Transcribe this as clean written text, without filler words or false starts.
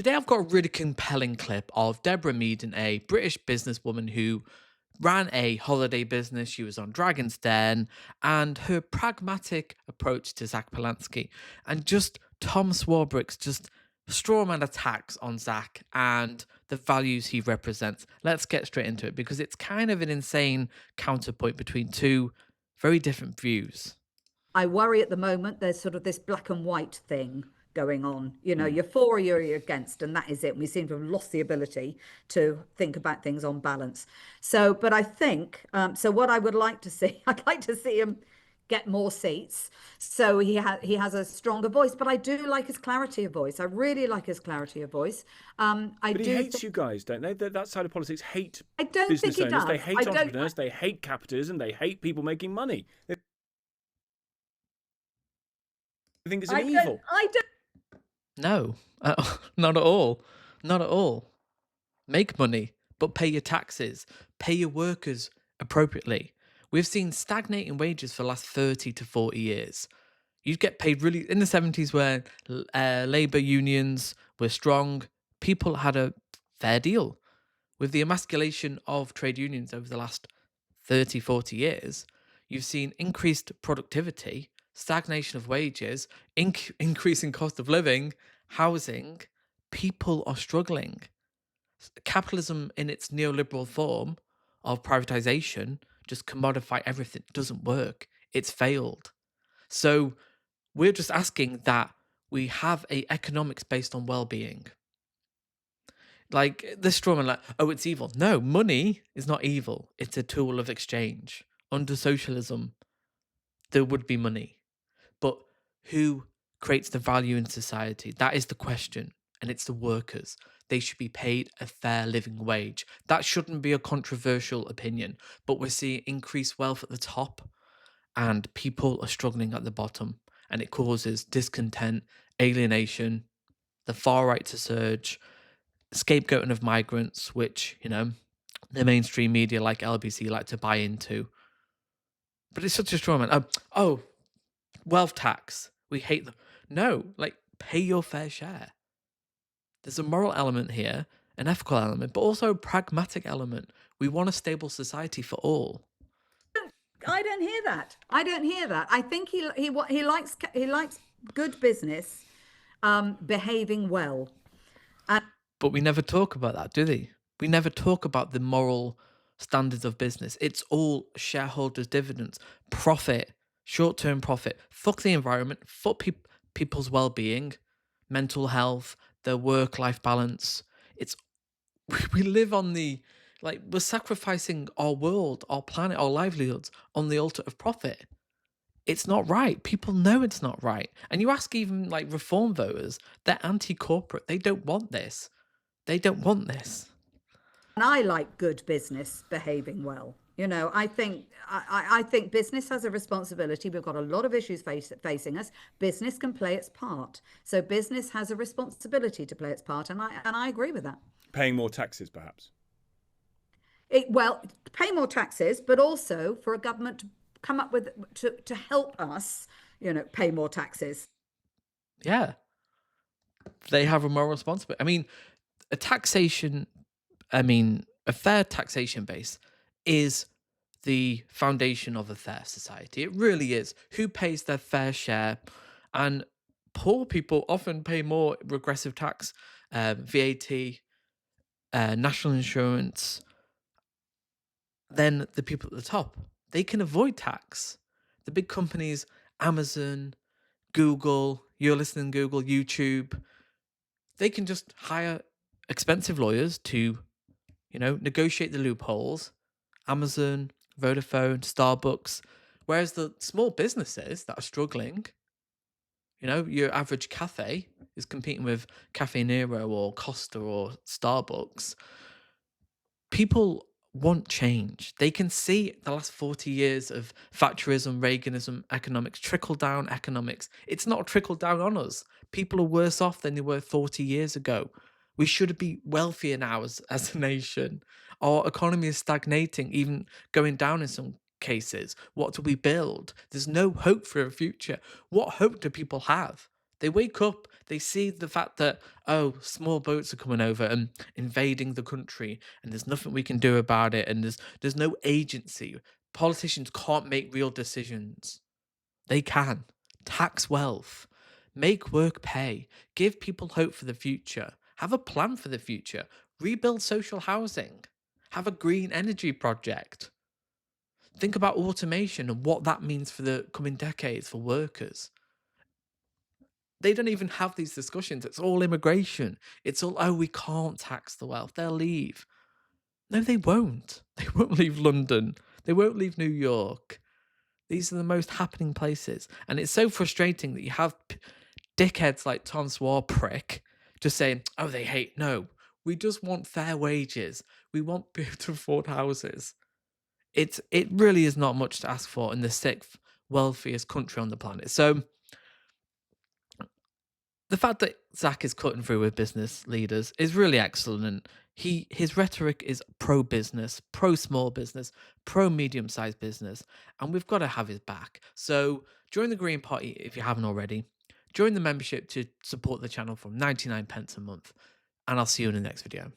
Today, I've got a really compelling clip of Deborah Meaden, a British businesswoman who ran a holiday business. She was on Dragon's Den, and her pragmatic approach to Zack Polanski, and just Tom Swarbrick's just straw man attacks on Zack and the values he represents. Let's get straight into it because it's kind of an insane counterpoint between two very different views. I worry at the moment there's sort of this black and white thing going on. You know, Hmm. you're for or you're against, and that is it. We seem to have lost the ability to think about things on balance. So, but I think, so what I would like to see, I'd like to see him get more seats. So he has a stronger voice, but I do like his clarity of voice. I really like his clarity of voice. I But he do hates think, you guys, don't they? That side of politics hate I don't think business he owners, they does. I hate don't, entrepreneurs, they hate capitalism, they hate people making money. They think it's an I don't, evil. I don't. No, not at all. Not at all. Make money, but pay your taxes, pay your workers appropriately. We've seen stagnating wages for the last 30 to 40 years. You'd get paid really in the 70s where labor unions were strong, people had a fair deal. With the emasculation of trade unions over the last 30, 40 years, you've seen increased productivity, stagnation of wages, increasing cost of living, housing. People are struggling. Capitalism in its neoliberal form of privatization, just commodify everything, doesn't work. It's failed. So we're just asking that we have a economics based on well-being. Like this strawman, like, oh, it's evil. No, money is not evil. It's a tool of exchange. Under socialism, there would be money. But who creates the value in society? That is the question. And it's the workers. They should be paid a fair living wage. That shouldn't be a controversial opinion. But we're seeing increased wealth at the top and people are struggling at the bottom. And it causes discontent, alienation, the far right to surge, scapegoating of migrants, which, the mainstream media like LBC like to buy into. But it's such a straw man. Oh, wealth tax. We hate them. No, like pay your fair share. There's a moral element here, an ethical element, but also a pragmatic element. We want a stable society for all. I don't hear that. I don't hear that. I think he likes good business, behaving well. And But we never talk about that, do they? We never talk about the moral standards of business. It's all shareholders' dividends, profit, short term profit. Fuck the environment, fuck people's well being, mental health, their work life balance. It's we live on the like we're sacrificing our world, our planet, our livelihoods on the altar of profit. It's not right. People know it's not right. And you ask even like reform voters, they're anti corporate. They don't want this. They don't want this. I like good business behaving well. You know, I think business has a responsibility. We've got a lot of issues facing us. Business can play its part, so business has a responsibility to play its part, and I agree with that. Paying more taxes, perhaps. Well, pay more taxes, but also for a government to come up with to help us, pay more taxes. Yeah. They have a moral responsibility. I mean, a taxation, a fair taxation base is the foundation of a fair society. It really is. Who pays their fair share? And poor people often pay more regressive tax, VAT, national insurance, than the people at the top. They can avoid tax. The big companies, Amazon, Google, you're listening to Google, YouTube, they can just hire expensive lawyers to, negotiate the loopholes. Amazon, Vodafone, Starbucks. Whereas the small businesses that are struggling, your average cafe is competing with Cafe Nero or Costa or Starbucks. People want change. They can see the last 40 years of Thatcherism, Reaganism, economics, trickle down economics. It's not trickled down on us. People are worse off than they were 40 years ago. We should be wealthier now as a nation. Our economy is stagnating, even going down in some cases. What do we build? There's no hope for a future. What hope do people have? They wake up, they see the fact that, oh, small boats are coming over and invading the country, and there's nothing we can do about it, and there's no agency. Politicians can't make real decisions. They can. Tax wealth. Make work pay. Give people hope for the future. Have a plan for the future. Rebuild social housing. Have a green energy project. Think about automation and what that means for the coming decades for workers. They don't even have these discussions. It's all immigration. It's all, oh, we can't tax the wealth. They'll leave. No, they won't. They won't leave London. They won't leave New York. These are the most happening places. And it's so frustrating that you have dickheads like Tom Swarbrick just saying, oh, they hate. No, we just want fair wages. We want people to afford houses. It really is not much to ask for in the sixth wealthiest country on the planet. So the fact that Zack is cutting through with business leaders is really excellent. His rhetoric is pro business, pro small business, pro medium sized business, and we've got to have his back. So join the Green Party if you haven't already. Join the membership to support the channel from 99 pence a month, and I'll see you in the next video.